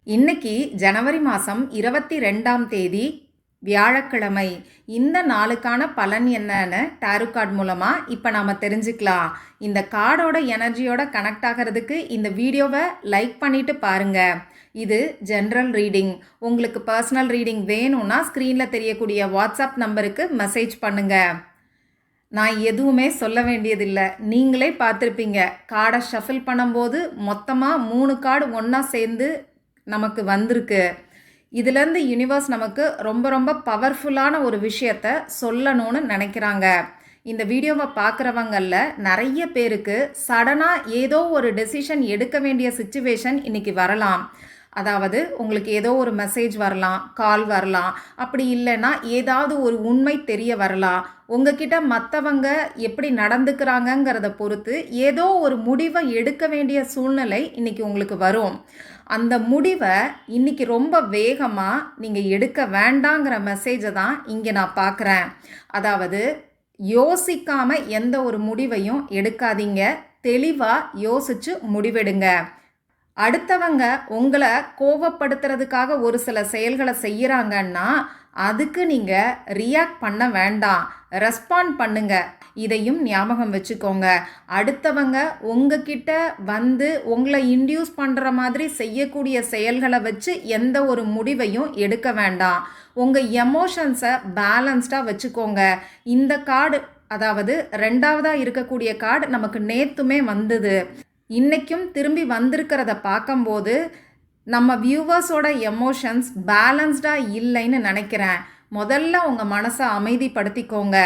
இன்னைக்கு ஜனவரி மாதம் 22ஆம் தேதி வியாழக்கிழமை. இந்த நாளுக்கான பலன் என்னன்னு டாரோ கார்டு மூலமாக இப்போ நாம் தெரிஞ்சுக்கலாம். இந்த கார்டோட எனர்ஜியோட கனெக்ட் ஆகிறதுக்கு இந்த வீடியோவை லைக் பண்ணிட்டு பாருங்க. இது ஜென்ரல் ரீடிங். உங்களுக்கு பர்சனல் ரீடிங் வேணும்னா ஸ்க்ரீனில் தெரியக்கூடிய வாட்ஸ்அப் நம்பருக்கு மெசேஜ் பண்ணுங்க. நான் எதுவுமே சொல்ல வேண்டியதில்லை, நீங்களே பார்த்துருப்பீங்க. கார்டை ஷஃபில் பண்ணும்போது மொத்தமாக 3 கார்டு ஒன்றா சேர்ந்து நமக்கு வந்திருக்கு. இதுலேருந்து யூனிவர்ஸ் நமக்கு ரொம்ப ரொம்ப பவர்ஃபுல்லான ஒரு விஷயத்த சொல்லணும்னு நினைக்கிறாங்க. இந்த வீடியோவை பார்க்குறவங்களில் நிறைய பேருக்கு சடனாக ஏதோ ஒரு டெசிஷன் எடுக்க வேண்டிய சுச்சுவேஷன் இன்றைக்கி வரலாம். அதாவது உங்களுக்கு ஏதோ ஒரு மெசேஜ் வரலாம், கால் வரலாம், அப்படி இல்லைன்னா ஏதாவது ஒரு உண்மை தெரிய வரலாம். உங்ககிட்ட மற்றவங்க எப்படி நடந்துக்கிறாங்கங்கிறத பொறுத்து ஏதோ ஒரு முடிவை எடுக்க வேண்டிய சூழ்நிலை இன்றைக்கி உங்களுக்கு வரும். அந்த முடிவை இன்றைக்கி ரொம்ப வேகமாக நீங்கள் எடுக்க வேண்டாங்கிற மெசேஜை தான் இங்கே நான் பார்க்குறேன். அதாவது யோசிக்காமல் எந்த ஒரு முடிவையும் எடுக்காதீங்க, தெளிவாக யோசித்து முடிவெடுங்க. அடுத்தவங்க உங்களை கோபப்படுத்துறதுக்காக ஒரு சில செயல்களை செய்கிறாங்கன்னா அதுக்கு நீங்கள் ரியாக்ட் பண்ண வேண்டாம், ரெஸ்பாண்ட் பண்ணுங்க. இதையும் ஞாபகம் வச்சுக்கோங்க. அடுத்தவங்க உங்ககிட்ட வந்து உங்களை இன்டியூஸ் பண்ணுற மாதிரி செய்யக்கூடிய செயல்களை வச்சு எந்த ஒரு முடிவையும் எடுக்க வேண்டாம். உங்கள் எமோஷன்ஸை பேலன்ஸ்டாக வச்சுக்கோங்க. இந்த கார்டு, அதாவது 2ஆவதாக இருக்கக்கூடிய கார்டு நமக்கு நேற்றுமே வந்தது. இன்றைக்கும் திரும்பி வந்திருக்கிறத பார்க்கும்போது நம்ம வியூவர்ஸோட எமோஷன்ஸ் பேலன்ஸ்டாக இல்லைன்னு நினைக்கிறேன். முதல்ல உங்கள் மனசை அமைதிப்படுத்திக்கோங்க.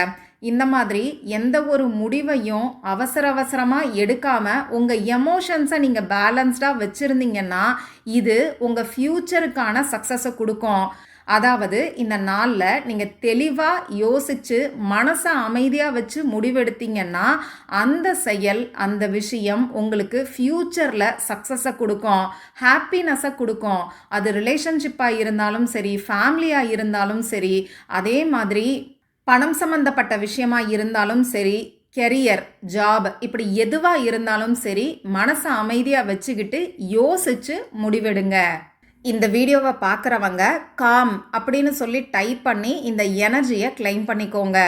இந்த மாதிரி எந்த ஒரு முடிவையும் அவசரமாக எடுக்காமல் உங்கள் எமோஷன்ஸை நீங்கள் பேலன்ஸ்டாக வச்சுருந்தீங்கன்னா இது உங்கள் ஃப்யூச்சருக்கான சக்ஸஸை கொடுக்கும். அதாவது இந்த நாளில் நீங்கள் தெளிவாக யோசித்து மனசை அமைதியாக வச்சு முடிவெடுத்தீங்கன்னா அந்த செயல், அந்த விஷயம் உங்களுக்கு ஃப்யூச்சரில் சக்ஸஸை கொடுக்கும், ஹாப்பினஸை கொடுக்கும். அது ரிலேஷன்ஷிப்பாக இருந்தாலும் சரி, ஃபேமிலியாக இருந்தாலும் சரி, அதே மாதிரி பணம் சம்மந்தப்பட்ட விஷயமாக இருந்தாலும் சரி, கெரியர், ஜாப், இப்படி எதுவாக இருந்தாலும் சரி, மனசை அமைதியாக வச்சுக்கிட்டு யோசித்து முடிவெடுங்க. இந்த வீடியோவை பார்க்குறவங்க காம் அப்படின்னு சொல்லி டைப் பண்ணி இந்த எனர்ஜியை கிளைம் பண்ணிக்கோங்க.